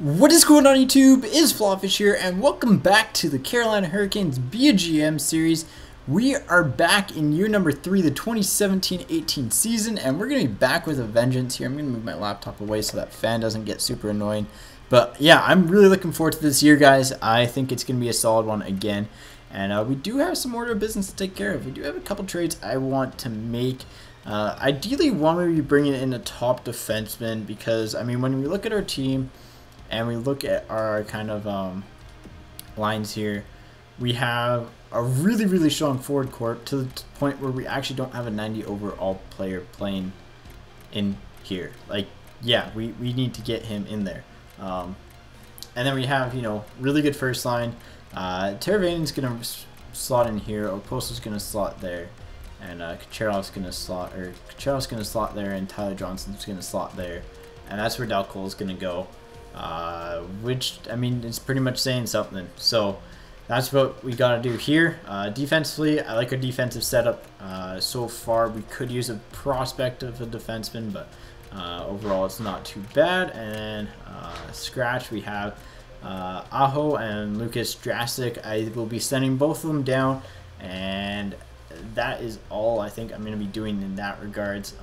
What is going on YouTube? It's FlopFish here, and welcome back to the Carolina Hurricanes Be a GM series. We are back in year number 3, the 2017-18 season, and we're going to be back with a vengeance here. I'm going to move my laptop away so that fan doesn't get super annoying. But yeah, I'm really looking forward to this year, guys. I think it's going to be a solid one again. And we do have some order of business to take care of. We do have a couple trades I want to make. Ideally, one would be bringing in a top defenseman because, I mean, when we look at our team, and we look at our kind of lines here, we have a really strong forward court to the point where we actually don't have a 90 overall player playing in here. Like, yeah, we need to get him in there. And then we have, you know, really good first line. Teravainen's going to slot in here. Oposo's going to slot there. And Kucherov's going to slot, there, and Tyler Johnson's going to slot there. And that's where Dal Cole's going to go. Which, I mean, it's pretty much saying something. So that's what we got to do here. Defensively, I like our defensive setup. So far, we could use a prospect of a defenseman, but overall, it's not too bad. And scratch, we have Aho and Lucas Drastic. I will be sending both of them down, and that is all I think I'm going to be doing in that regards.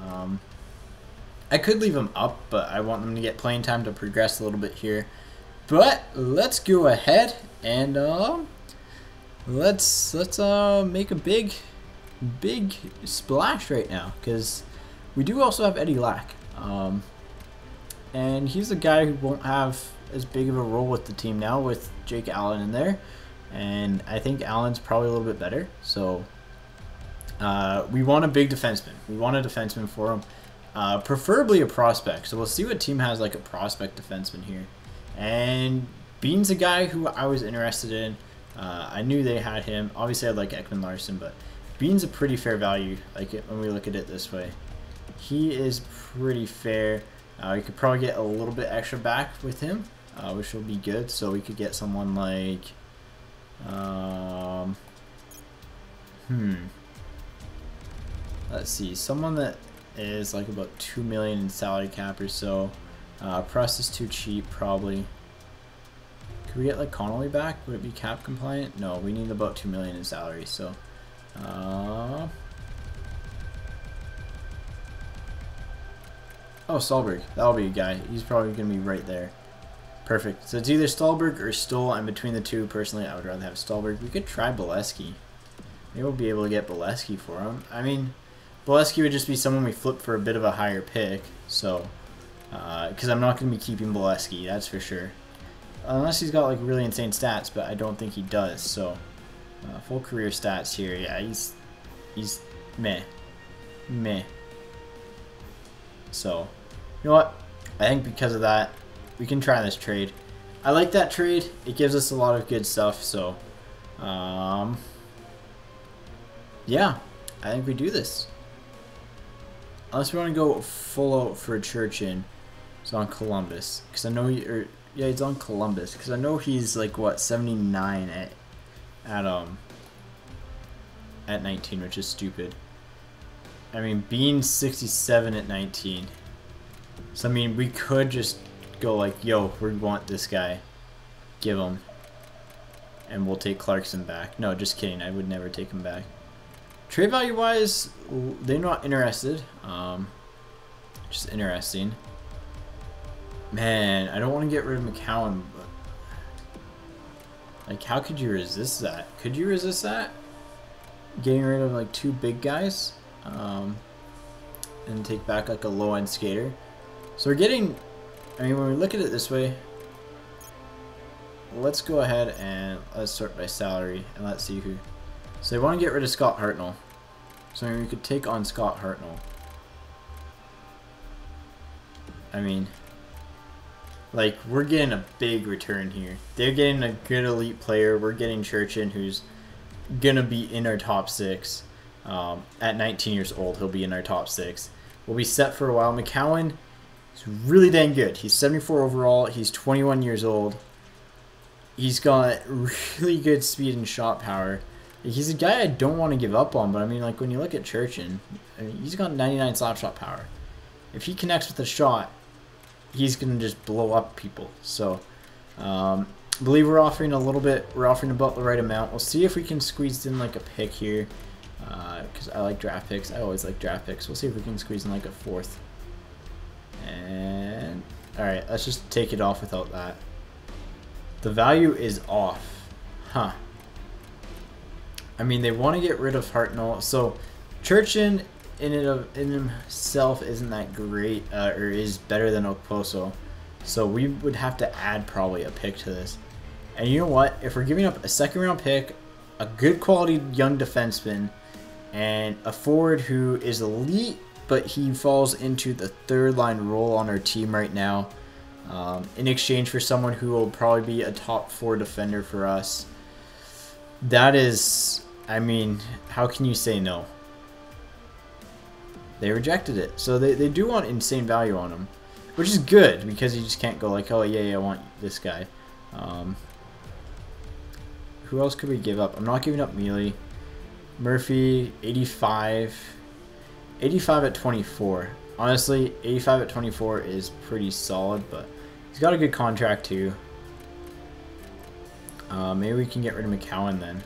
I could leave them up, but I want them to get playing time to progress a little bit here. But let's go ahead and let's make a big splash right now, because we do also have Eddie Lack, and he's a guy who won't have as big of a role with the team now with Jake Allen in there, and I think Allen's probably a little bit better. So we want a big defenseman. We want a defenseman for him. Preferably a prospect. So we'll see what team has like a prospect defenseman here. And Bean's a guy who I was interested in. I knew they had him. Obviously, I'd like Ekman Larson, but Bean's a pretty fair value. Like when we look at it this way, he is pretty fair. We could probably get a little bit extra back with him, which will be good. So we could get someone like, let's see, someone that is like about 2 million in salary cap or so. Press is too cheap, probably. Could we get like Connolly back? Would it be cap compliant? No, we need about 2 million in salary. So, oh, Stolberg, that'll be a guy. He's probably gonna be right there. Perfect. So it's either Stolberg or Stoll. I'm between the two. Personally, I would rather have Stolberg. We could try Bolesky. Maybe we'll be able to get Bolesky for him. I mean, Bolesky would just be someone we flip for a bit of a higher pick, so because I'm not going to be keeping Bolesky, that's for sure, unless he's got like really insane stats, but I don't think he does. So full career stats here, yeah, he's meh. So you know what, I think because of that we can try this trade. I like that trade. It gives us a lot of good stuff. So yeah, I think we do this. Unless we want to go full out for a Churchin. It's on Columbus, because I know yeah, he's on Columbus, because I know he's like what, 79 at 19, which is stupid. I mean, Bean's 67 at 19. So I mean, we could just go like, yo, we want this guy, give him, and we'll take Clarkson back. No, just kidding. I would never take him back. Trade value wise, they're not interested. Just interesting. Man, I don't want to get rid of McCowan, but like, how could you resist that? Could you resist that? Getting rid of like 2 big guys, and take back like a low end skater. So we're getting, I mean, when we look at it this way, let's go ahead and let's sort by salary and let's see who. So they want to get rid of Scott Hartnell. So we could take on Scott Hartnell. I mean, like, we're getting a big return here. They're getting a good elite player. We're getting Churchin, who's going to be in our top 6. At 19 years old, he'll be in our top 6. We'll be set for a while. McCowan is really dang good. He's 74 overall. He's 21 years old. He's got really good speed and shot power. He's a guy I don't want to give up on, but I mean, like, when you look at Churchin, I mean, he's got 99 slap shot power. If he connects with a shot, he's going to just blow up people. So, I believe we're offering a little bit. We're offering about the right amount. We'll see if we can squeeze in like a pick here, because I like draft picks. I always like draft picks. We'll see if we can squeeze in like a 4th. And all right, let's just take it off without that. The value is off, huh? I mean, they want to get rid of Hartnell, so Churchin in himself isn't that great, or is better than Okposo. So we would have to add probably a pick to this. And you know what? If we're giving up a 2nd round pick, a good quality young defenseman, and a forward who is elite, but he falls into the 3rd line role on our team right now, in exchange for someone who will probably be a top 4 defender for us. That is, I mean, how can you say no? They rejected it. So they do want insane value on him, which is good because you just can't go like, oh yeah, I want this guy. Who else could we give up? I'm not giving up Mealy. Murphy, 85. 85 at 24. Honestly, 85 at 24 is pretty solid, but he's got a good contract too. Maybe we can get rid of McCowan then.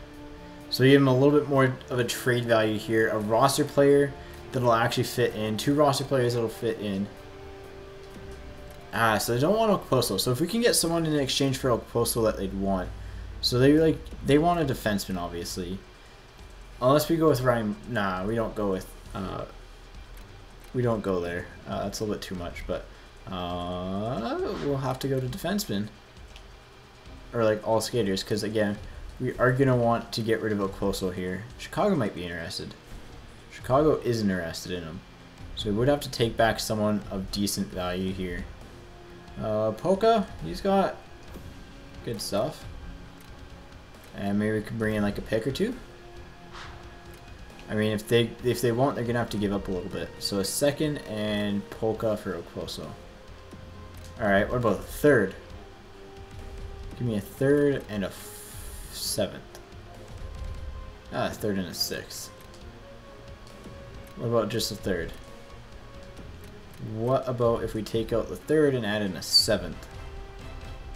So you give him a little bit more of a trade value here. A roster player that'll actually fit in. 2 roster players that'll fit in. So they don't want Okposo. So if we can get someone in exchange for Okposo that they'd want. So they want a defenseman, obviously. Unless we go with Ryan. Nah, we don't go with we don't go there. That's a little bit too much, but we'll have to go to defenseman. Or like all skaters, because again, we are going to want to get rid of Okposo here. Chicago might be interested. Chicago is interested in him. So we would have to take back someone of decent value here. Polka, he's got good stuff. And maybe we could bring in like a pick or 2. I mean, if they want, they're going to have to give up a little bit. So a 2nd and Polka for Okposo. Alright, what about the 3rd? Give me a 3rd and a 7th. A 3rd and a 6th. What about just a 3rd? What about if we take out the 3rd and add in a 7th?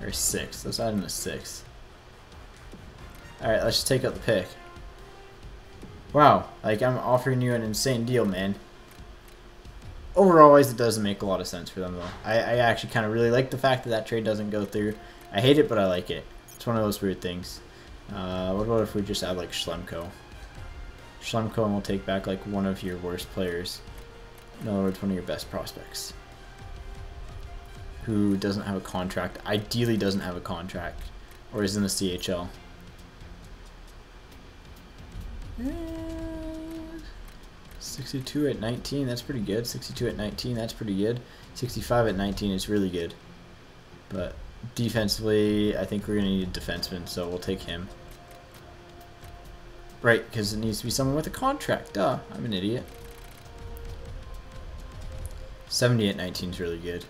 Or 6th. Let's add in a 6th. Alright, let's just take out the pick. Wow, like I'm offering you an insane deal, man. Overall, it doesn't make a lot of sense for them, though. I actually kind of really like the fact that that trade doesn't go through. I hate it, but I like it. It's one of those weird things. What about if we just add like Schlemko? Schlemko, and we'll take back like one of your worst players. In other words, one of your best prospects. Who doesn't have a contract. Ideally doesn't have a contract. Or is in the CHL. 62 at 19, that's pretty good. 62 at 19, that's pretty good. 65 at 19 is really good. But defensively, I think we're going to need a defenseman, so we'll take him. Right, because it needs to be someone with a contract. Duh, I'm an idiot. 70 at 19 is really good.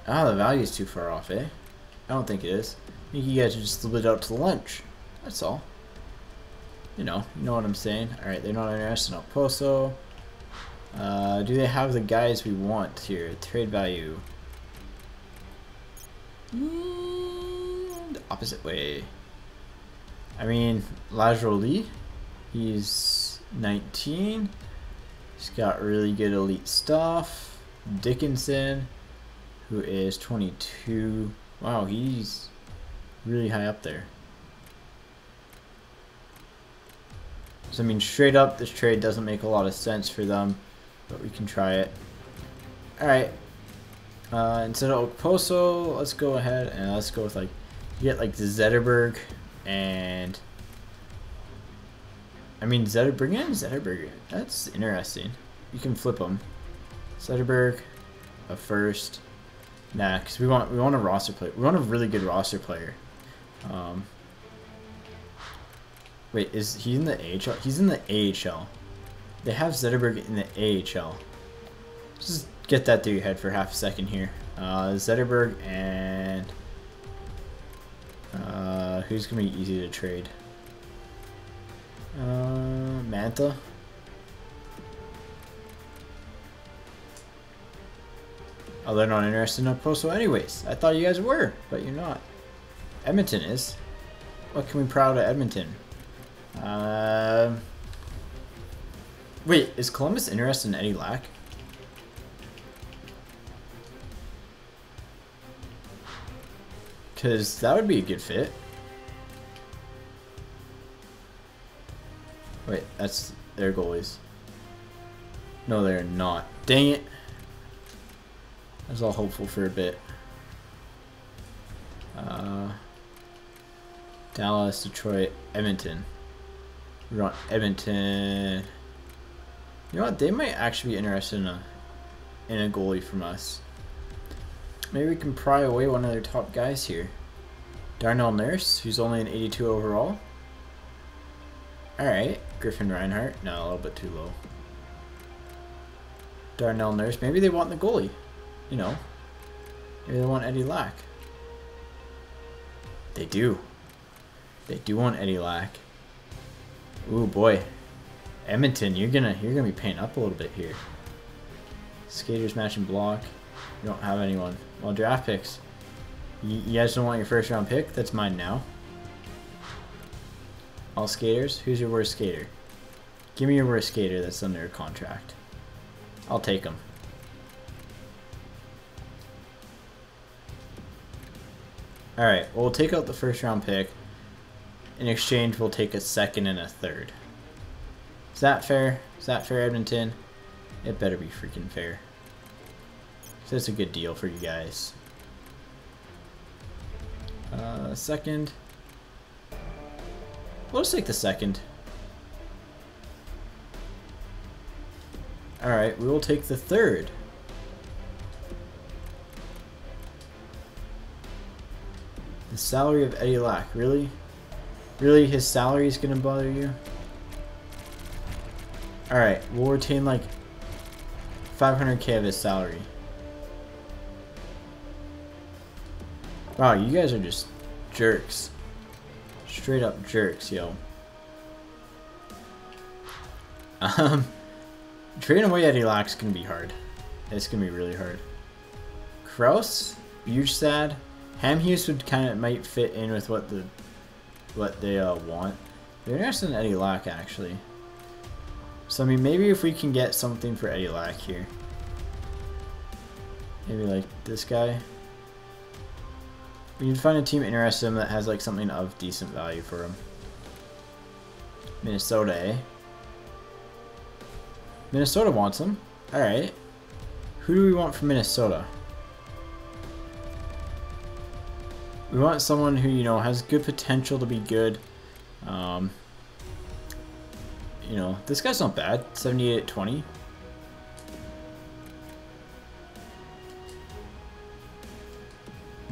Ah, the value is too far off, eh? I don't think it is. I think you guys should just split it out to the lunch. That's all. You know what I'm saying. Alright, they're not interested in Okposo. Do they have the guys we want here? Trade value. The opposite way. I mean, Lajolie, he's 19. He's got really good elite stuff. Dickinson, who is 22. Wow, he's really high up there. So, I mean, straight up, this trade doesn't make a lot of sense for them, but we can try it. Alright. Instead of Okposo, let's go ahead and let's go with, like, get, like, Zetterberg and... I mean, bring in Zetterberg. That's interesting. You can flip them. Zetterberg, a first. Nah, because we want a roster player. We want a really good roster player. Wait, is he in the AHL? He's in the AHL. They have Zetterberg in the AHL. Just get that through your head for half a second here. Zetterberg and who's gonna be easy to trade? Mantha. Oh, they're not interested in a postal anyways. I thought you guys were, but you're not. Edmonton is. What can we proud of Edmonton? Wait, is Columbus interested in Eddie Lack? Because that would be a good fit. Wait, that's their goalies. No, they're not. Dang it. I was all hopeful for a bit. Dallas, Detroit, Edmonton. We want Edmonton. You know what? They might actually be interested in a goalie from us. Maybe we can pry away one of their top guys here. Darnell Nurse, who's only an 82 overall. Alright. Griffin Reinhart. No, a little bit too low. Darnell Nurse. Maybe they want the goalie. You know. Maybe they want Eddie Lack. They do. They do want Eddie Lack. Ooh boy. Edmonton, you're gonna be paying up a little bit here. Skaters matching block. You don't have anyone. Well, draft picks. You guys don't want your first round pick? That's mine now. All skaters? Who's your worst skater? Give me your worst skater that's under a contract. I'll take him. Alright, well, we'll take out the first round pick. In exchange, we'll take a second and a third. Is that fair? Is that fair, Edmonton? It better be freaking fair. So that's a good deal for you guys. Second. We'll just take the second. Alright, we will take the third. The salary of Eddie Lack. Really? Really? His salary is going to bother you? Alright, we'll retain like 500k of his salary. Wow, you guys are just jerks. Straight up jerks, yo. Trading away Eddie Lack's gonna be hard. It's gonna be really hard. Kraus, Bugstad, Hamhuis would kind of might fit in with what they want. They're interested in Eddie Lack actually. So I mean, maybe if we can get something for Eddie Lack here, maybe like this guy. We can find a team interested in him that has like something of decent value for him. Minnesota, eh? Minnesota wants him. Alright. Who do we want from Minnesota? We want someone who, you know, has good potential to be good. You know, this guy's not bad. 78 at 20.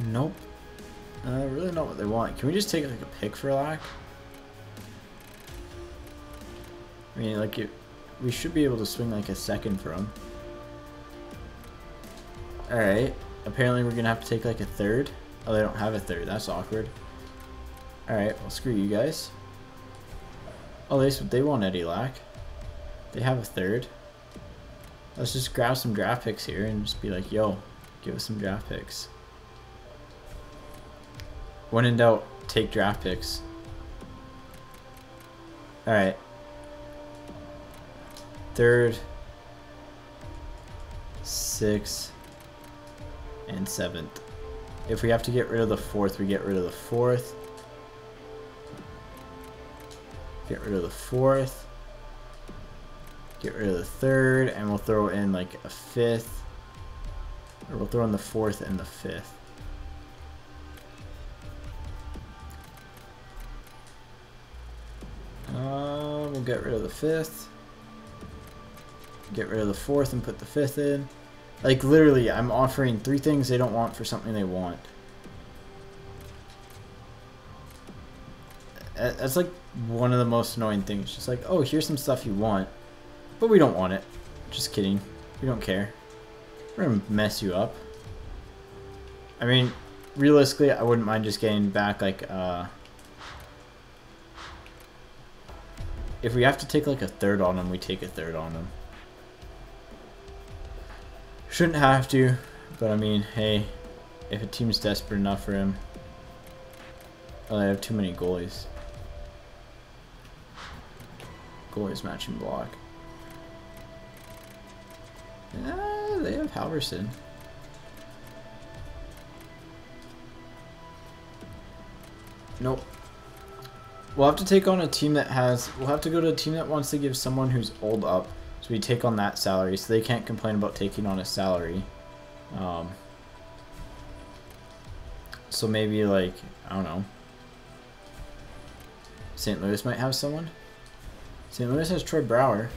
Nope. Really not what they want. Can we just take like a pick for Lack? I mean, like we should be able to swing like a second for him. Alright. Apparently we're gonna have to take like a third. Oh, they don't have a third. That's awkward. Alright, well screw you guys. Oh, they want Eddie Lack. They have a third. Let's just grab some draft picks here and just be like, yo, give us some draft picks. When in doubt, take draft picks. Alright. Third, 6th, and 7th. If we have to get rid of the 4th, we get rid of the 4th. Get rid of the 4th. Get rid of the 3rd, and we'll throw in like a 5th. Or we'll throw in the 4th and the 5th. We'll get rid of the 5th. Get rid of the 4th and put the 5th in. Like literally, I'm offering 3 things they don't want for something they want. That's like one of the most annoying things. Just like, oh, here's some stuff you want, but we don't want it. Just kidding. We don't care. We're gonna mess you up. I mean, realistically, I wouldn't mind just getting back like if we have to take like a third on them, we take a third on them. Shouldn't have to, But I mean, hey, if a team's desperate enough for him, oh, they have too many goalies. Goalies matching block. Yeah, they have Halverson. Nope. We'll have to take on a team that has... We'll have to go to a team that wants to give someone who's old up. So we take on that salary. So they can't complain about taking on a salary. So maybe like, I don't know. St. Louis might have someone. St. Louis has Troy Brouwer.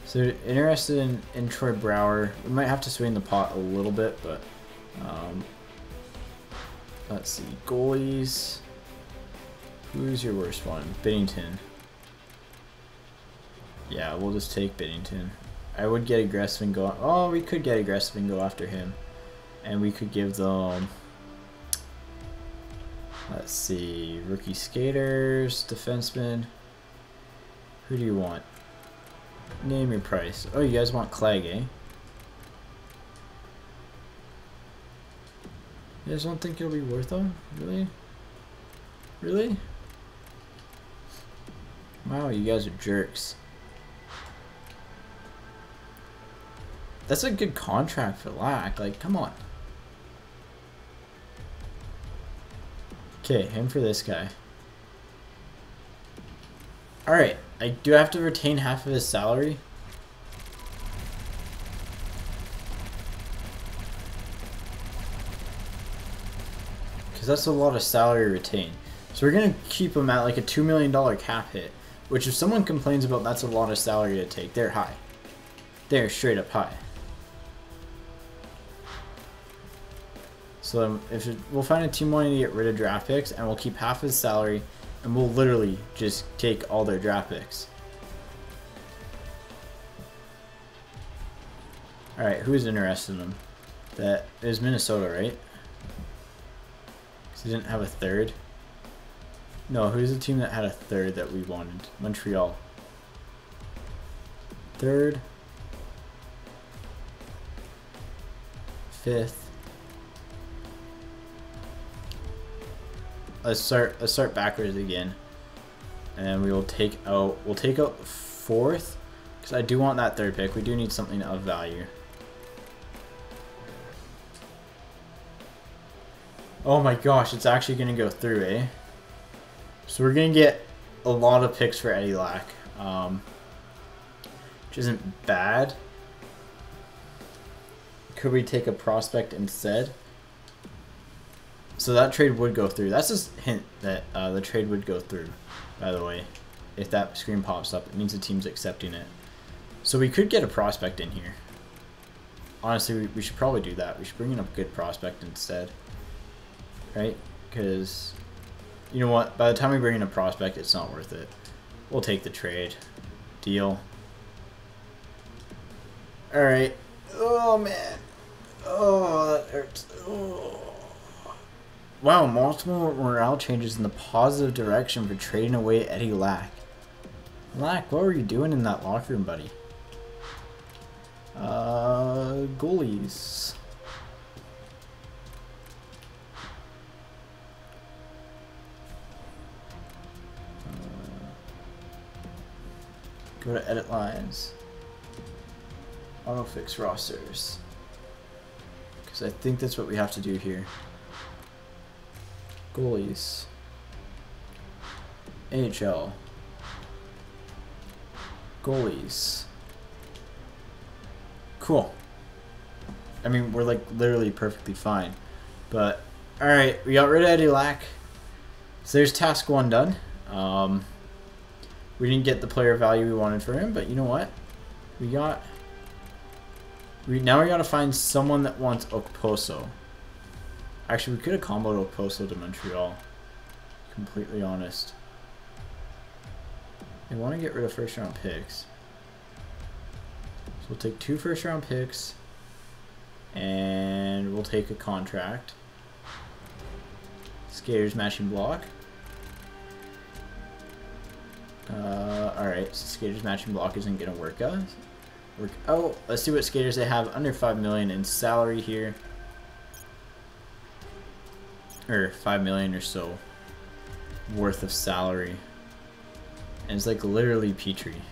So interested in Troy Brouwer. We might have to swing the pot a little bit, but let's see. Goalies. Who's your worst one? Binnington. Yeah, we'll just take Binnington. I would get aggressive and go... Oh, we could get aggressive and go after him. And we could give them... Let's see. Rookie skaters, defensemen. Who do you want? Name your price. Oh, you guys want Clegg, eh? You guys don't think it'll be worth them? Really? Really? Wow, you guys are jerks. That's a good contract for Lack. Like, come on. Okay, him for this guy. Alright, I do have to retain half of his salary. Because that's a lot of salary retained. So we're going to keep him at like a $2 million cap hit. Which if someone complains about, that's a lot of salary to take. They're high. They're straight up high. So we'll find a team wanting to get rid of draft picks, and we'll keep half his salary, and we'll literally just take all their draft picks. Alright, who's interested in him? That is Minnesota, right? Because he didn't have a third. No, who's the team that had a third that we wanted? Montreal. Third. Fifth. Let's start backwards again, and we'll take out fourth, because I do want that third pick. We do need something of value. Oh my gosh, it's actually gonna go through, eh? So we're gonna get a lot of picks for Eddie Lack, which isn't bad. Could we take a prospect instead? So that trade would go through. That's just a hint that the trade would go through, by the way. If that screen pops up, it means the team's accepting it. So we could get a prospect in here. Honestly, we should probably do that. We should bring in a good prospect instead. Right? Because, you know what? By the time we bring in a prospect, it's not worth it. We'll take the trade. Deal. Alright. Oh, man. Oh, that hurts. Oh. Wow, multiple morale changes in the positive direction for trading away Eddie Lack. Lack, what were you doing in that locker room, buddy? Goalies. Go to edit lines. Auto fix rosters. Because I think that's what we have to do here. Goalies. NHL. Goalies. Cool. I mean, we're like literally perfectly fine. But, alright, we got rid of Eddie Lack. So there's task 1 done. We didn't get the player value we wanted for him, but you know what? Now we gotta find someone that wants Okposo. Actually, we could have comboed Okposo to Montreal. Completely honest. They want to get rid of first-round picks. So we'll take 2 first-round picks. And we'll take a contract. Skaters matching block. Alright, so Skaters matching block isn't going to work us. work out. Let's see what skaters they have under 5 million in salary here. Or 5 million or so worth of salary. And it's like literally Petrie.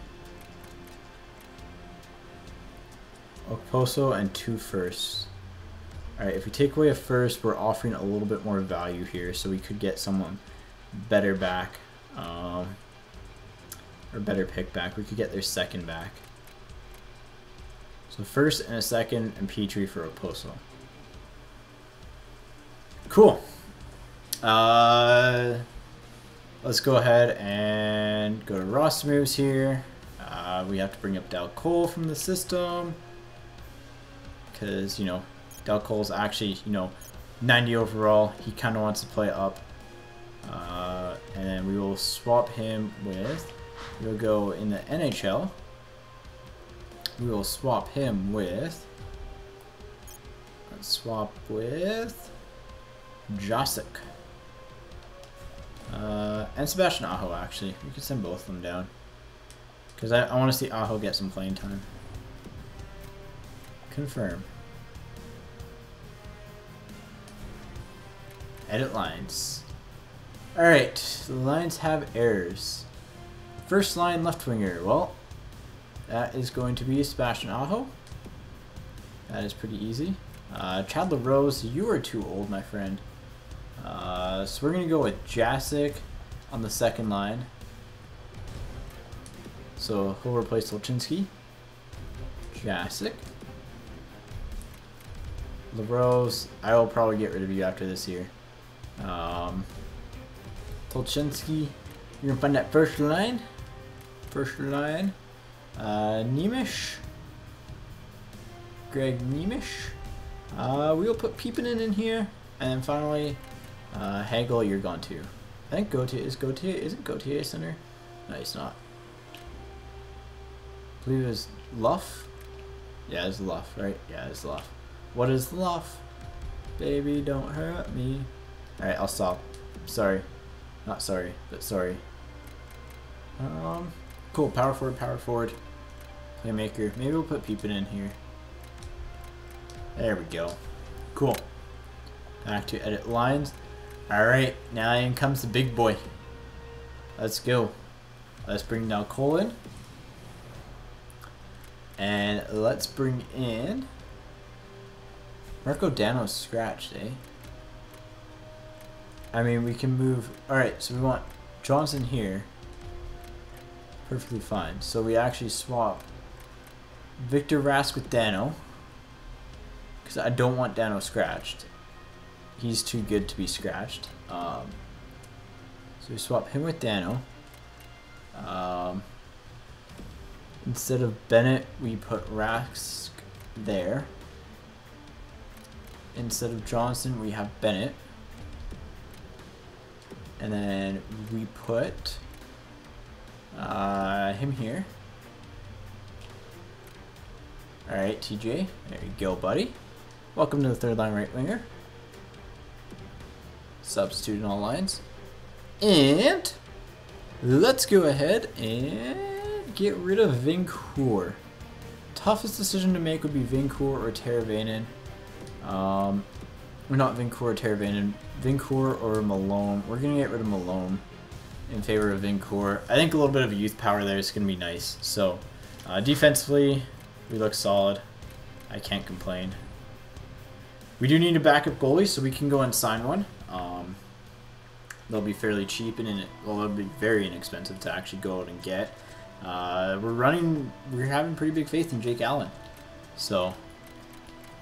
Okposo and 2 firsts. Alright, if we take away a first, we're offering a little bit more value here, so we could get someone better back. Or better pick back. We could get their second back. So first and a second and Petrie for Okposo. Cool. Let's go ahead and go to roster moves here. We have to bring up Dal Cole from the system. Because, you know, Dal Cole's actually, you know, 90 overall. He kind of wants to play up. And then we will swap him with, we'll go in the NHL. We will swap him with, let's swap with Jacek. And Sebastian Aho, actually. We could send both of them down. Because I want to see Aho get some playing time. Confirm. Edit lines. Alright, the lines have errors. First line left winger. Well, that is going to be Sebastian Aho. That is pretty easy. Chad LaRose, you are too old, my friend. So we're going to go with Jacek on the second line. So he'll replace Tolchinski. Jacek. LaRose, I will probably get rid of you after this year. Tolchinski, you're going to find that first line. First line. Nemish. Greg Nemish. We'll put Peepinen in here. And then finally, Hagel, you're gone too. I think Gauthier, isn't Gauthier center? No, he's not. I believe it's Luff. Yeah, it's Luff, right? Yeah, it's Luff. What is Luff? Baby, don't hurt me. Alright, I'll stop. Sorry. Not sorry, but sorry. Cool, power forward. Playmaker. Maybe we'll put Peepin in here. There we go. Cool. Back to edit lines. Alright, now in comes the big boy. Let's go. Let's bring Dal Cole in. And let's bring in Marco Dano's scratched, eh? I mean, we can move. Alright, so we want Johnson here. Perfectly fine. So we actually swap Victor Rask with Dano. Because I don't want Dano scratched. He's too good to be scratched. So we swap him with Dano. Instead of Bennett, we put Rask there. Instead of Johnson, we have Bennett. And then we put him here. Alright, TJ. There you go, buddy. Welcome to the third line right winger. Substitute in all lines. And let's go ahead and get rid of Vincourt. Toughest decision to make would be Vincourt or Teravainen. Or not Vincourt or Teravainen. Vincourt or Malone. We're going to get rid of Malone in favor of Vincourt. I think a little bit of youth power there is going to be nice. So, defensively, we look solid. I can't complain. We do need a backup goalie, so we can go and sign one. They'll be fairly cheap, and they'll be very inexpensive to actually go out and get. We're having pretty big faith in Jake Allen. So,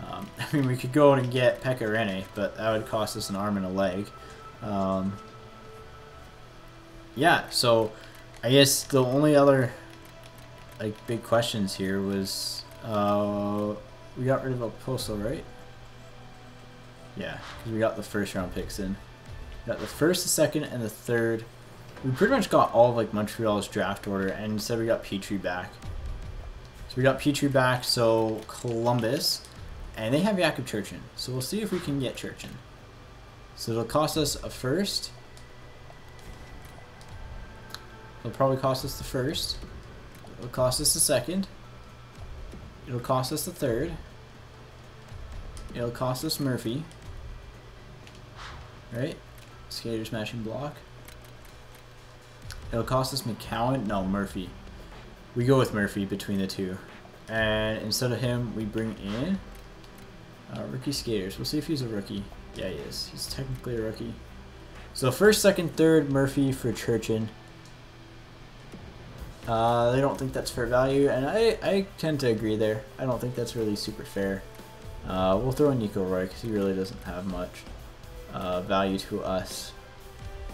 I mean, we could go out and get Pekka Rinne, but that would cost us an arm and a leg. Yeah, so I guess the only other big questions here was we got rid of Okposo, right? Yeah, because we got the first round picks in. We got the first, the second, and the third. We pretty much got all of Montreal's draft order, and instead we got Petrie back. So we got Petrie back, so Columbus, and they have Jakob Churchin. So we'll see if we can get Churchin. So it'll cost us a first. It'll probably cost us the first. It'll cost us the second. It'll cost us the third. It'll cost us Murphy. Right? Skater smashing block. It'll cost us McCowan. No, Murphy. We go with Murphy between the two. And instead of him, we bring in rookie skaters. We'll see if he's a rookie. Yeah, he is. He's technically a rookie. So first, second, third, Murphy for Churchin. They don't think that's fair value, and I tend to agree there. I don't think that's really super fair. We'll throw in Nico Roy because he really doesn't have much value to us,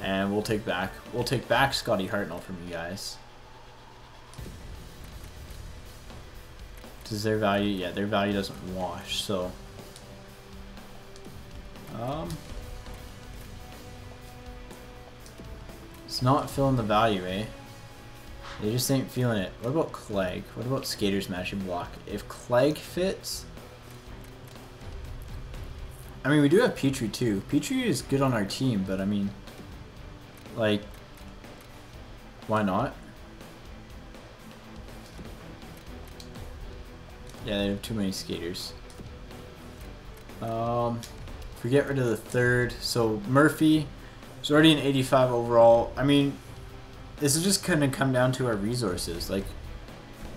and we'll take back Scotty Hartnell from you guys. Does their value? Yeah, their value doesn't wash. So, it's not filling the value, eh? They just ain't feeling it. What about Clegg? What about Skater Smashing Block? If Clegg fits... I mean, we do have Petrie too. Petrie is good on our team, but I mean... like... why not? Yeah, they have too many skaters. If we get rid of the third... so, Murphy is already an 85 overall. I mean... this is just going to come down to our resources. Like,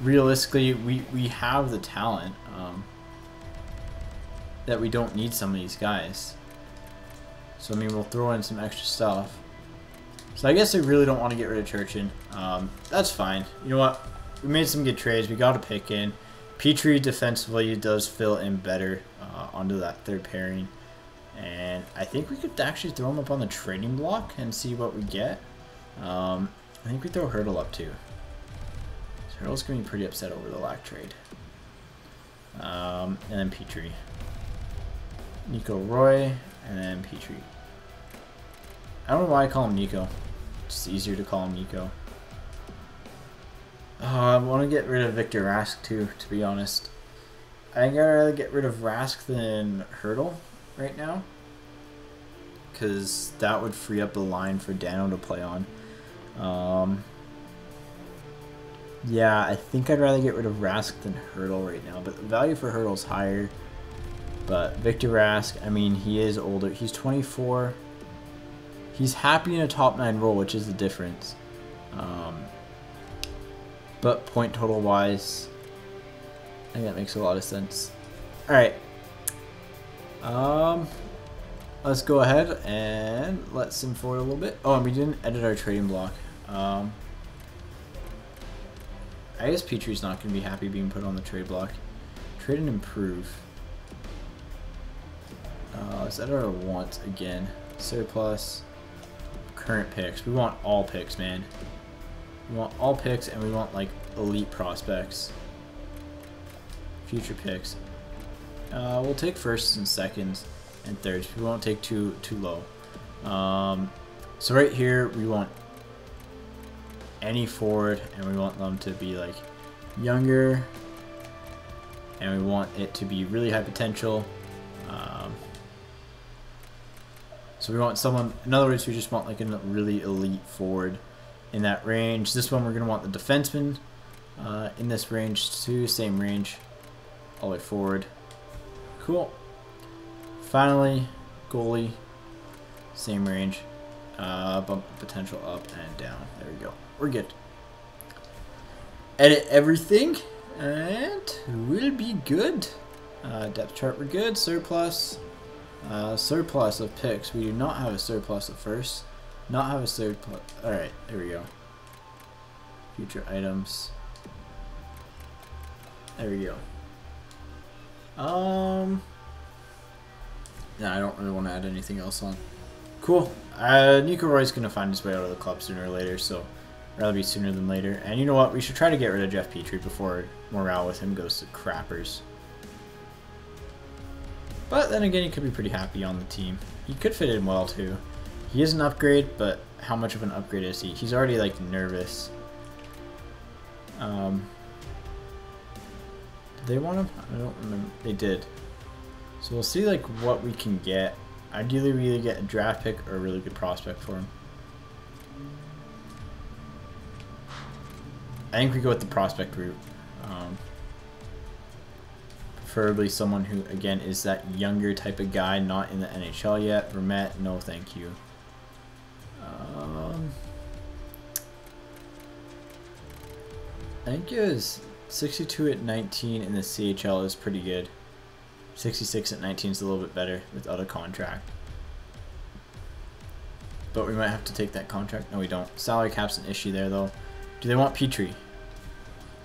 realistically, we have the talent that we don't need some of these guys. So, I mean, we'll throw in some extra stuff. So, I guess I really don't want to get rid of Churchin. That's fine. You know what? We made some good trades. We got a pick in. Petrie defensively does fill in better onto that third pairing. And I think we could actually throw him up on the trading block and see what we get. I think we throw Hurdle up too. So Hurdle's going to be pretty upset over the lack trade. And then Petrie. Nico Roy, and then Petrie. I don't know why I call him Nico. It's easier to call him Nico. I want to get rid of Victor Rask too, to be honest. I think I'd rather get rid of Rask than Hurdle right now. Because that would free up the line for Dano to play on. Yeah, I think I'd rather get rid of Rask than Hurdle right now, but the value for Hurdle's higher. But Victor Rask, I mean, he is older. He's 24. He's happy in a top 9 role, which is the difference. But point total wise, I think that makes a lot of sense. Alright. Let's go ahead and let sim forward a little bit. Oh, and we didn't edit our trading block. I guess Petrie's not going to be happy being put on the trade block. Trade and improve. Let's edit our wants again. Surplus. Current picks. We want all picks, man. We want all picks, and we want like elite prospects. Future picks. We'll take firsts and seconds and thirds. We won't take too low. So right here we want any forward, and we want them to be like younger, and we want it to be really high potential. So we want someone, in other words, we just want like a really elite forward in that range. This one we're going to want the defenseman in this range too, same range all the way forward. Cool. Finally, goalie, same range, bump the potential up and down. There we go. We're good. Edit everything, and we'll be good. Depth chart, we're good. Surplus. Surplus of picks. We do not have a surplus at first. Not have a surplus. Alright, there we go. Future items. There we go. Nah, I don't really want to add anything else on. Cool. Nico Roy's going to find his way out of the club sooner or later, so rather be sooner than later. And you know what? We should try to get rid of Jeff Petrie before morale with him goes to crappers. But then again, he could be pretty happy on the team. He could fit in well too. He is an upgrade, but how much of an upgrade is he? He's already like nervous. Did they want him? I don't remember. They did. So we'll see like what we can get. Ideally, we either get a draft pick or a really good prospect for him. I think we go with the prospect route. Preferably someone who, again, is that younger type of guy, not in the NHL yet. Vermette, no thank you. I think it was 62 at 19 in the CHL is pretty good. 66 at 19 is a little bit better without a contract. But we might have to take that contract. No, we don't. Salary cap's an issue there, though. Do they want Petrie?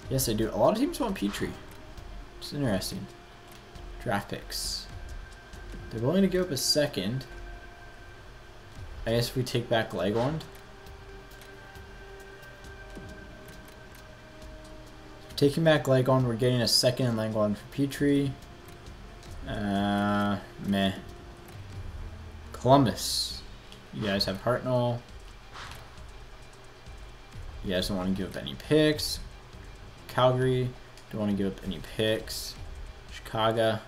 Yes, they do. A lot of teams want Petrie. It's interesting. Draft picks. They're willing to give up a second. I guess if we take back Legwand. Taking back Legwand, we're getting a second in Legwand for Petrie. Meh. Columbus. You guys have Hartnell. You guys don't want to give up any picks. Calgary. Don't want to give up any picks. Chicago.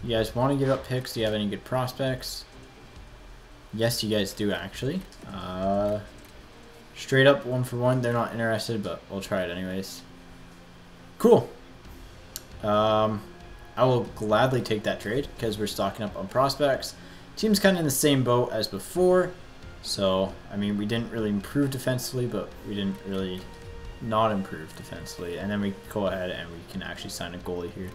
You guys want to give up picks? Do you have any good prospects? Yes, you guys do, actually. Straight up 1-for-1. They're not interested, but we'll try it anyways. Cool. I will gladly take that trade because we're stocking up on prospects. Team's kind of in the same boat as before. So, I mean, we didn't really improve defensively, but we didn't really not improve defensively. And then we go ahead and we can actually sign a goalie here.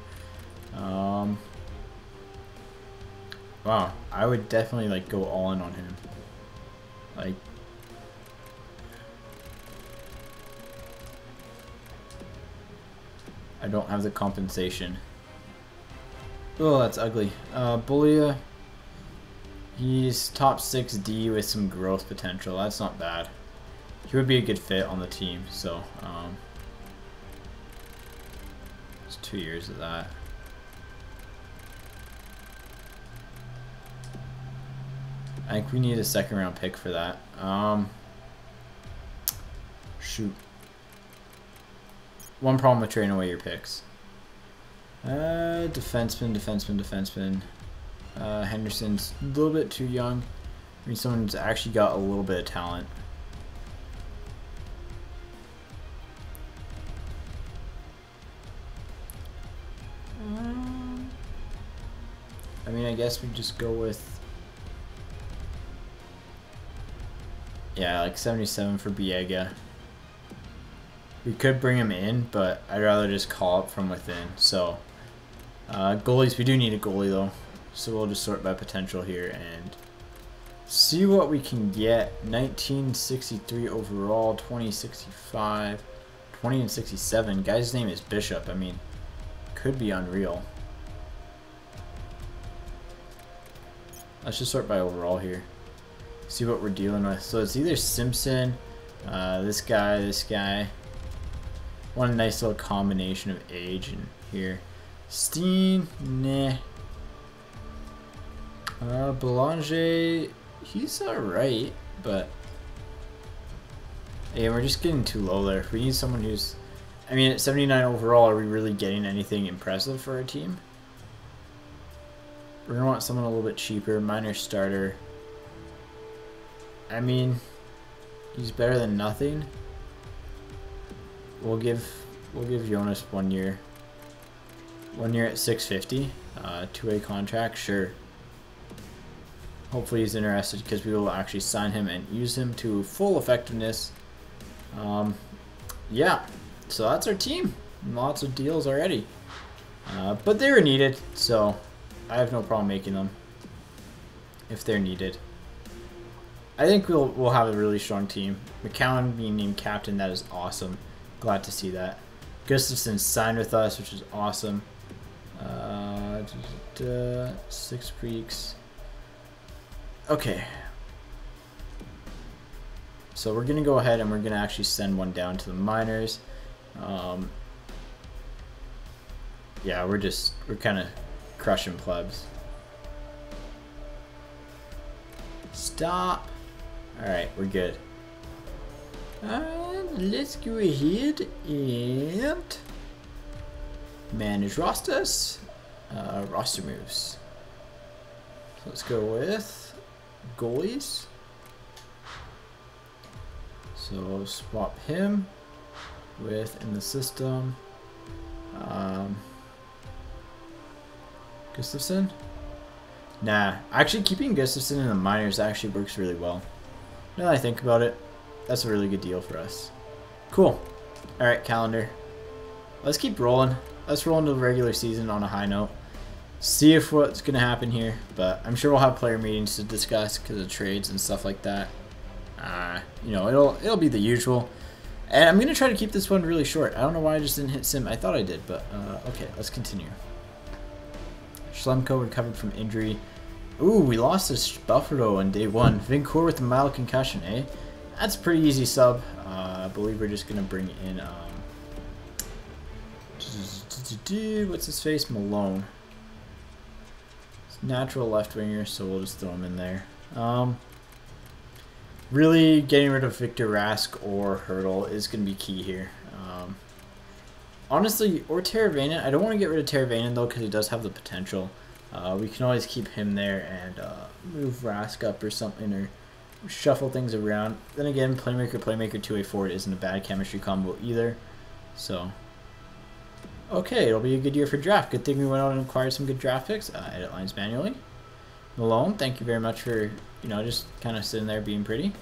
Wow, I would definitely like go all in on him. Like, I don't have the compensation. Oh, that's ugly. Bulia, he's top 6D with some growth potential. That's not bad. He would be a good fit on the team. So, it's 2 years of that. I think we need a second round pick for that. Shoot. One problem with trading away your picks. Defenseman. Henderson's a little bit too young. I mean, someone's actually got a little bit of talent. I mean, I guess we just go with, yeah, like 77 for Biega. We could bring him in, but I'd rather just call up from within. So, goalies, we do need a goalie though. So we'll just sort by potential here and see what we can get. 1963 overall, 2065, 20 and 67. Guy's name is Bishop. I mean, could be unreal. Let's just sort by overall here. See what we're dealing with. So it's either Simpson, this guy. One nice little combination of age in here. Steen, nah. Belanger, he's alright, but yeah, we're just getting too low there. We need someone who's, I mean, at 79 overall, are we really getting anything impressive for our team? We're gonna want someone a little bit cheaper, minor starter. I mean, he's better than nothing. We'll give Jonas 1 year. 1 year at 650. Two-way contract, sure. Hopefully he's interested because we will actually sign him and use him to full effectiveness. Yeah, so that's our team. Lots of deals already. But they were needed, so I have no problem making them if they're needed. I think we'll have a really strong team. McCowan being named captain, that is awesome. Glad to see that. Gustafson signed with us, which is awesome. 6 Freaks. Okay. So we're going to go ahead and we're going to actually send one down to the minors. Yeah, we're kind of crushing plebs. Stop. Alright, we're good. Let's go ahead and manage rosters. Roster moves. So let's go with goalies. So swap him with in the system. Gustafsson? Nah, actually keeping Gustafsson in the minors actually works really well. Now that I think about it, that's a really good deal for us. Cool. Alright, calendar. Let's keep rolling. Let's roll into the regular season on a high note. See if what's going to happen here. But I'm sure we'll have player meetings to discuss because of trades and stuff like that. You know, it'll be the usual. And I'm going to try to keep this one really short. I don't know why I just didn't hit sim. I thought I did, but okay, let's continue. Schlemko recovered from injury. Ooh, we lost to Buffalo on day 1. Vincourt with a mild concussion, eh? That's a pretty easy sub. I believe we're just going to bring in... what's his face? Malone. It's natural left winger, so we'll just throw him in there. Really getting rid of Victor Rask or Hurdle is going to be key here. Honestly, or Teravainen. I don't want to get rid of Teravainen though because he does have the potential. We can always keep him there and move Rask up or something, or shuffle things around. Then again, playmaker, two-way forward isn't a bad chemistry combo either. So, okay, it'll be a good year for draft. Good thing we went out and acquired some good draft picks. Edit lines manually. Malone, thank you very much for, you know, just kind of sitting there being pretty.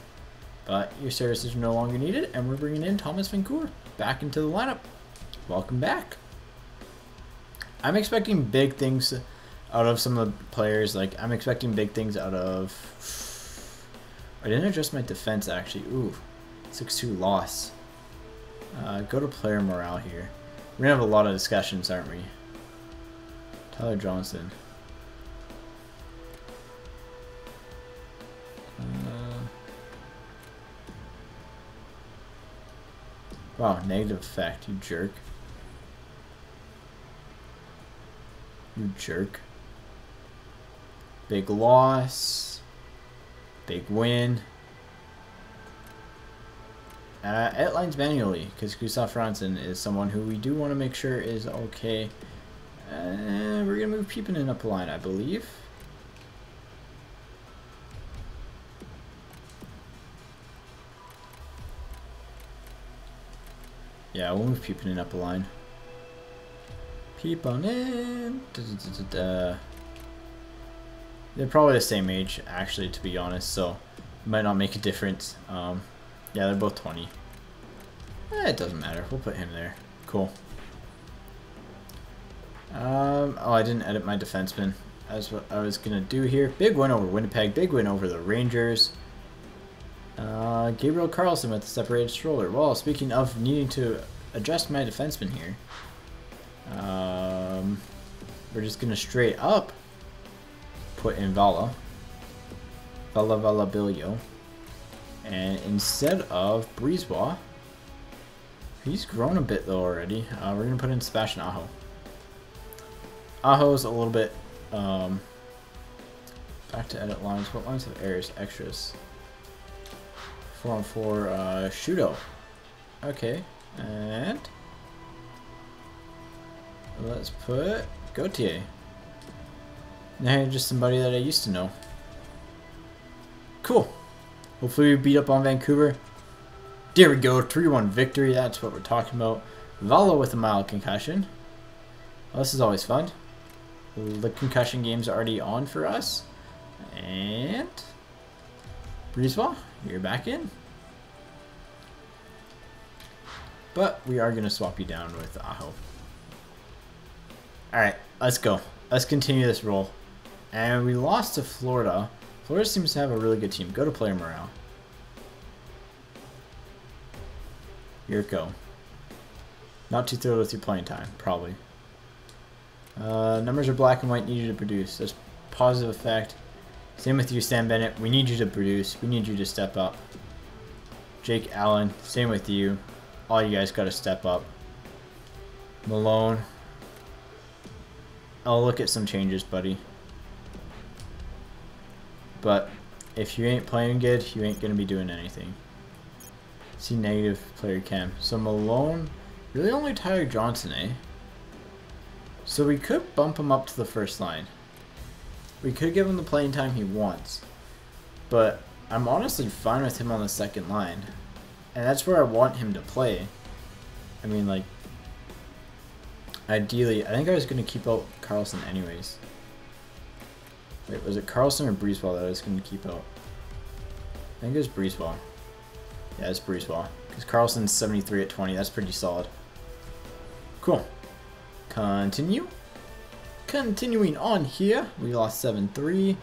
But your services are no longer needed, and we're bringing in Thomas Vincourt back into the lineup. Welcome back. I'm expecting big things out of some of the players. Like, I'm expecting big things out of... I didn't adjust my defense, actually. Ooh, 6-2 loss. Go to player morale here. We're going to have a lot of discussions, aren't we? Tyler Johnson. Wow, negative effect, you jerk. You jerk. Big loss. Big win. Edit lines manually, because Gustav Franzen is someone who we do want to make sure is okay. And we're going to move Peepinen up a line, I believe. Yeah, we'll move Peepinen up a line. Peepinen. They're probably the same age, actually, to be honest, so it might not make a difference. Yeah, they're both 20. It doesn't matter. We'll put him there. Cool. Oh, I didn't edit my defenseman. That's what I was going to do here. Big win over Winnipeg. Big win over the Rangers. Gabriel Carlson with the separated stroller. Well, speaking of needing to adjust my defenseman here, we're just going to straight up put in Valabilio. And instead of Brisebois, he's grown a bit though already. We're going to put in Sebastian Aho. Aho's a little bit, back to edit lines. What lines have errors? Extras. 4-on-4, Shudo. Okay, and let's put Gauthier. Now just somebody that I used to know. Cool. Hopefully we beat up on Vancouver. There we go, 3-1 victory. That's what we're talking about. Valo with a mild concussion. Well, this is always fun. The concussion game's already on for us. And Brisebois, you're back in. But we are going to swap you down with Aho. Alright, let's go. Let's continue this roll. And we lost to Florida. Florida seems to have a really good team. Go to player morale. Here it go. Not too thrilled with your playing time, probably. Numbers are black and white, need you to produce. That's positive effect. Same with you, Sam Bennett. We need you to produce. We need you to step up. Jake Allen, same with you. All you guys got to step up. Malone. I'll look at some changes, buddy. But if you ain't playing good, you ain't going to be doing anything. See negative player chem. So Malone, really only Tyler Johnson, eh? So we could bump him up to the first line. We could give him the playing time he wants. But I'm honestly fine with him on the second line. And that's where I want him to play. I mean, like, ideally, I think I was going to keep out Carlson anyways. Wait, was it Carlson or Breezeball that I was going to keep out? I think it was Breezeball. Yeah, it's Breezeball. Because Carlson's 73 at 20. That's pretty solid. Cool. Continue. Continuing on here, we lost 7-3.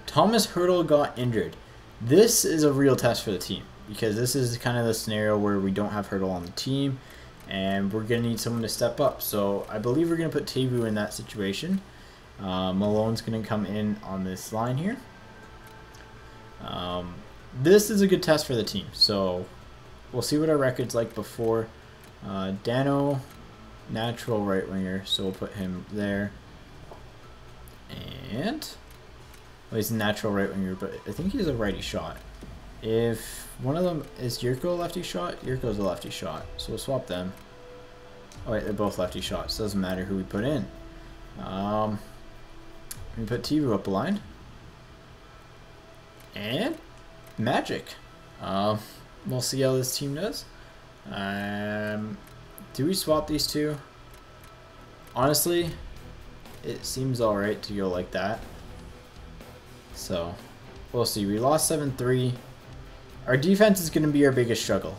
Thomas Hertl got injured. This is a real test for the team, because this is kind of the scenario where we don't have Hertl on the team, and we're going to need someone to step up. So I believe we're going to put Teuvo in that situation. Malone's going to come in on this line here. This is a good test for the team, so we'll see what our record's like before. Dano, natural right winger, so we'll put him there. And well, he's a natural right winger, but I think he's a righty shot. If one of them is Yurko a lefty shot, Yurko's a lefty shot, so we'll swap them. Oh wait, they're both lefty shots. Doesn't matter who we put in. We put Teuvo up the line. And magic. We'll see how this team does. Do we swap these two? Honestly, it seems alright to go like that. So, we'll see. We lost 7-3. Our defense is going to be our biggest struggle.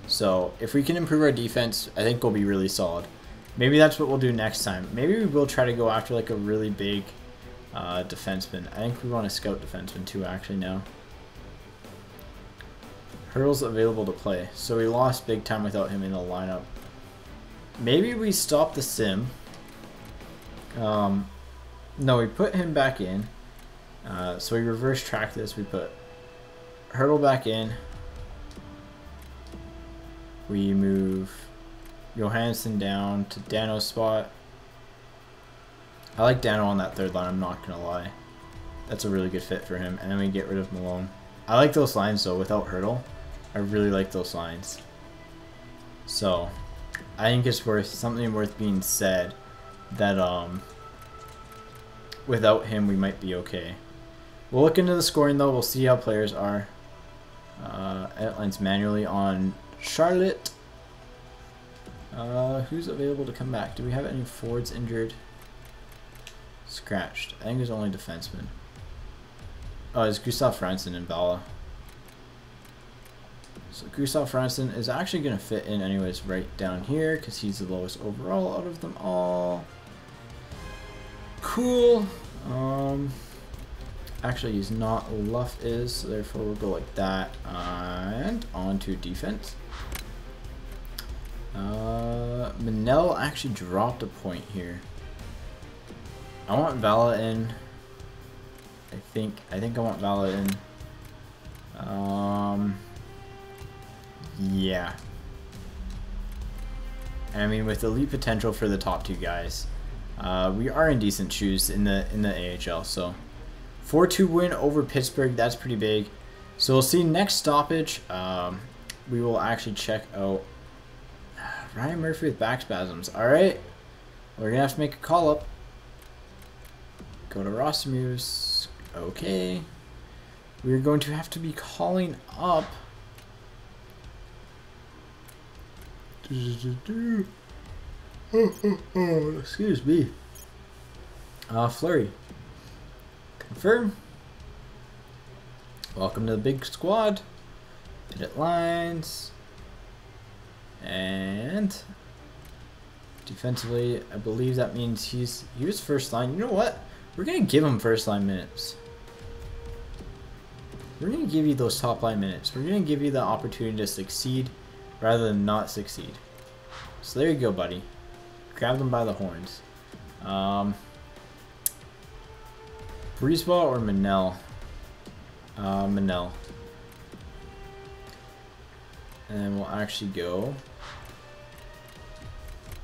So, if we can improve our defense, I think we'll be really solid. Maybe that's what we'll do next time. Maybe we will try to go after like a really big defenseman. I think we want to scout defenseman too actually now. Hertl's available to play. So we lost big time without him in the lineup. Maybe we stop the sim. No, we put him back in. So we reverse track this. We put Hertl back in. We move Johansson down to Dano's spot. I like Dano on that third line, I'm not going to lie. That's a really good fit for him. And then we get rid of Malone. I like those lines though, without Hertl. I really like those lines. So, I think it's something worth being said that without him we might be okay. We'll look into the scoring though, we'll see how players are. Outlines manually on Charlotte. Who's available to come back? Do we have any forwards injured? Scratched. I think there's only defensemen. Oh, it's Gustav Franson and Bala. So Gustav Franson is actually going to fit in anyways right down here because he's the lowest overall out of them all. Cool. Actually, he's not. Luff is, so therefore we'll go like that. And on to defense. Manel actually dropped a point here. I want Vala in. I think I want Vala in. Yeah. I mean, with elite potential for the top two guys, we are in decent shoes in the AHL. So 4-2 win over Pittsburgh. That's pretty big. So we'll see next stoppage. We will actually check out Ryan Murphy with back spasms. All right, we're gonna have to make a call up. Go to roster moves. Okay, we're going to have to be calling up. Excuse me. Flurry. Confirm. Welcome to the big squad. Edit lines. And defensively, I believe that means he was first line. You know what? We're gonna give him first line minutes. We're gonna give you those top line minutes. We're gonna give you the opportunity to succeed rather than not succeed. So there you go, buddy. Grab them by the horns. Breezeball or Manel? Manel. And then we'll actually go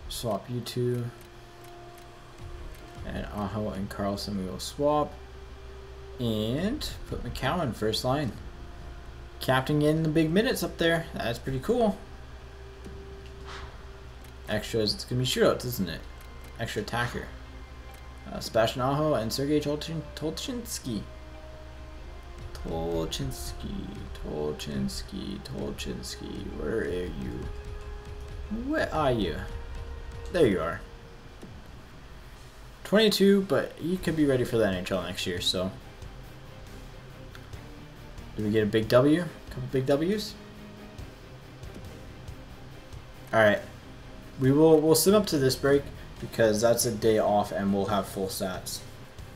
swap you two. And Aho and Carlson we will swap. And put McCowan first line. Captain in the big minutes up there. That's pretty cool. Extras, it's going to be shootouts, isn't it? Extra attacker. Sebastian Aho and Sergei Tolchinsky. Tolchinsky. Where are you? Where are you? There you are. 22, but he could be ready for the NHL next year, so. Did we get a big W? A couple big W's? Alright. We'll sim up to this break because that's a day off and we'll have full stats.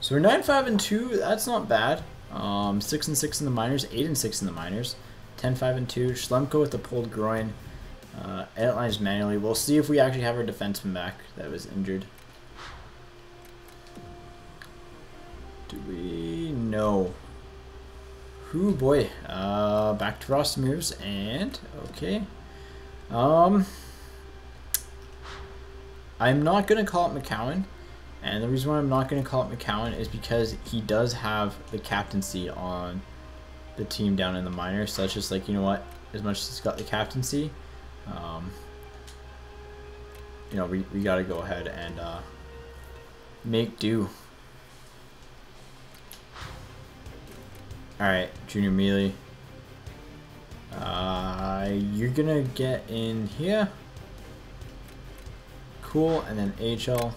So we're 9-5-2, that's not bad. 6-6 in the minors, 8-6 in the minors. 10-5-2. Schlemko with the pulled groin. Edit lines manually. We'll see if we actually have our defenseman back that was injured. Do we? No. Ooh boy. Back to roster moves and okay. I'm not gonna call it McCowan, and the reason why I'm not gonna call it McCowan is because he does have the captaincy on the team down in the minors. So it's just like, you know what? As much as he's got the captaincy, you know, we gotta go ahead and make do. Alright, Junior Mealy. You're gonna get in here. Cool, and then AHL.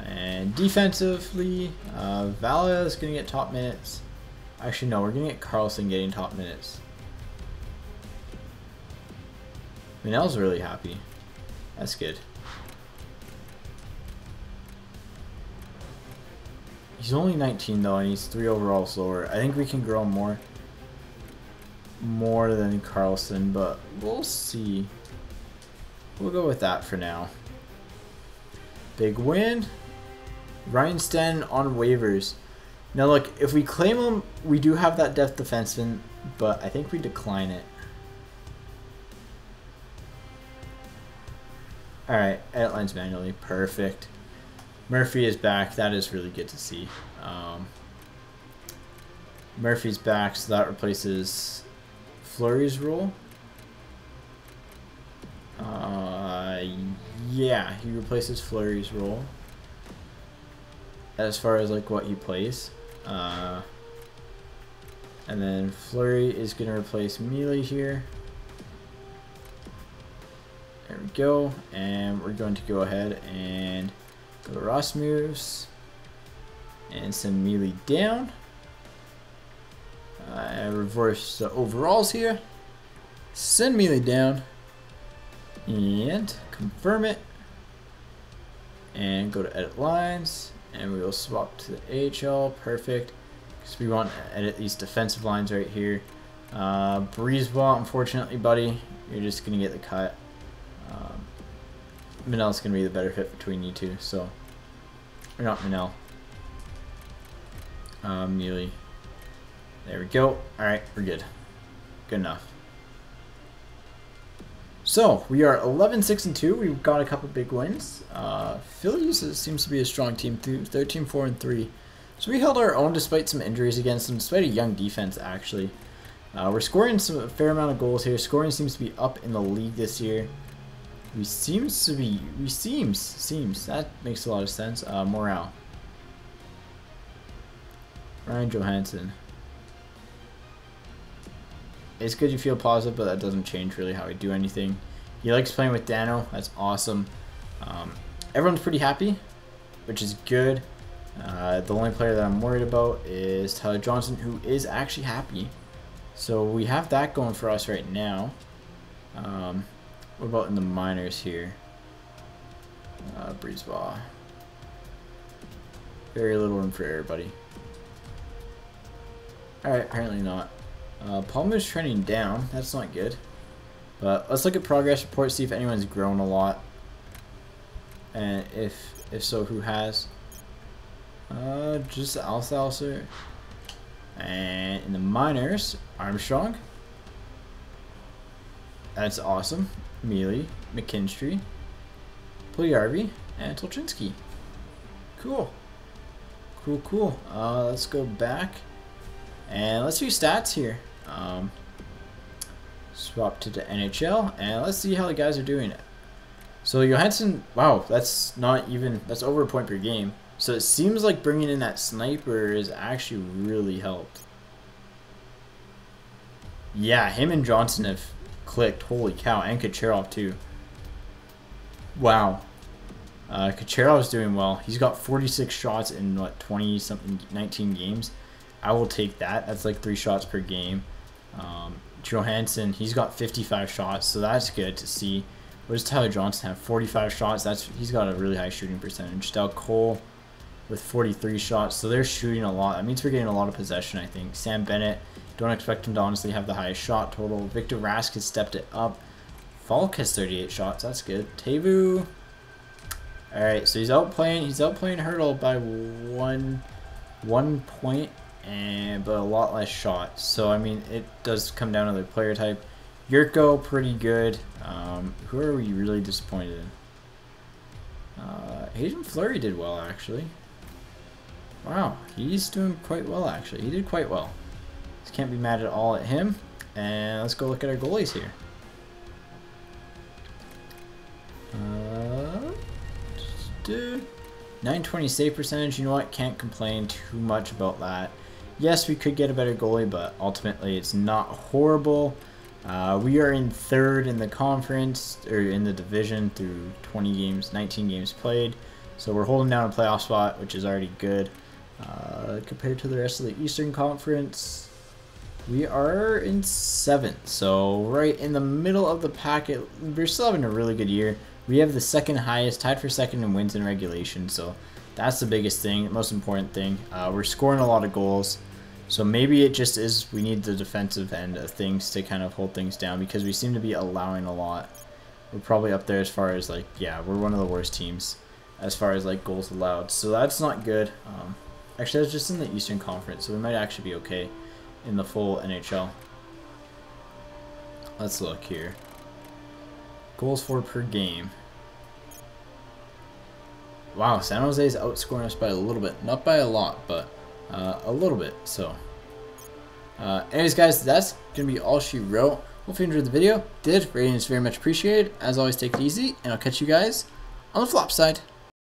And defensively, Vala is gonna get top minutes. Actually, no, we're gonna get Carlson getting top minutes. Manel's really happy. That's good. He's only 19 though, and he's 3 overall slower. I think we can grow more than Carlson, but we'll see. We'll go with that for now. Big win. Ryan Sten on waivers. Now look, if we claim him, we do have that depth defenseman, but I think we decline it. Alright, edit lines manually. Perfect. Murphy is back. That is really good to see. Murphy's back, so that replaces Fleury's role. Yeah, he replaces Fleury's role as far as like what he plays. And then Fleury is going to replace Mealy here. There we go. And we're going to go ahead and go to Ross moves and send Mealy down. Reverse the overalls here. Send Mealy down. And confirm it. And go to edit lines. And we will swap to the AHL. Perfect. Because we want to edit these defensive lines right here. Breezeball, unfortunately, buddy, you're just going to get the cut. Manel's going to be the better fit between you two. So, or not Manel. Mealy. There we go. Alright, we're good. Good enough. So, we are 11-6-2. We've got a couple big wins. Phillies seems to be a strong team, 13-4-3. So we held our own despite some injuries against them, despite a young defense, actually. We're scoring a fair amount of goals here. Scoring seems to be up in the league this year. That makes a lot of sense. Morale. Ryan Johansson. It's good you feel positive, but that doesn't change really how we do anything. He likes playing with Dano. That's awesome. Everyone's pretty happy, which is good. The only player that I'm worried about is Tyler Johnson, who is actually happy. So we have that going for us right now. What about in the minors here? Breezeball. Very little room for everybody. Alright, apparently not. Palmer's trending down. That's not good. But let's look at progress reports, see if anyone's grown a lot. And if so, who has? Just Alsalser. And in the minors, Armstrong. That's awesome. Mealy, McKinstry, Puljujärvi, and Tolchinsky. Cool. Cool. Let's go back. And let's do stats here. Swap to the NHL, and let's see how the guys are doing. So Johansson, wow, that's over a point per game. So it seems like bringing in that sniper has actually really helped. Yeah, him and Johnson have clicked. Holy cow, and Kucherov too. Wow. Kucherov's doing well. He's got 46 shots in what 20 something 19 games. I will take that. That's like 3 shots per game. Johansson, he's got 55 shots, so that's good to see. What does Tyler Johnson have? 45 shots. He's got a really high shooting percentage. Dal Cole with 43 shots, so they're shooting a lot. That means we're getting a lot of possession, I think. Sam Bennett, don't expect him to honestly have the highest shot total. Victor Rask has stepped it up. Falk has 38 shots. That's good. Teuvo. All right, so he's outplaying Hurdle by one point, but a lot less shots. So I mean, it does come down to the player type. Yurko, pretty good. Who are we really disappointed in? Hayden Fleury did well, actually. Wow, he's doing quite well, actually. He did quite well. Just can't be mad at all at him. And let's go look at our goalies here. 920 save percentage. You know what? Can't complain too much about that. Yes, we could get a better goalie, but ultimately it's not horrible. We are in 3rd in the conference, or in the division, through 20 games, 19 games played. So we're holding down a playoff spot, which is already good. Compared to the rest of the Eastern Conference, we are in 7th. So right in the middle of the packet. We're still having a really good year. We have the 2nd highest, tied for 2nd in wins in regulation. So that's the biggest thing, most important thing. We're scoring a lot of goals. So maybe it just is we need the defensive end of things to kind of hold things down, because we seem to be allowing a lot. We're probably up there as far as like, yeah, we're one of the worst teams as far as like goals allowed. So that's not good. Actually, that's just in the Eastern Conference, so we might actually be okay in the full NHL. Let's look here. Goals for per game. Wow, San Jose is outscoring us by a little bit. Not by a lot, but a little bit. So, anyways, guys, that's going to be all she wrote. Hope you enjoyed the video. Did. Rating is very much appreciated. As always, take it easy, and I'll catch you guys on the flop side.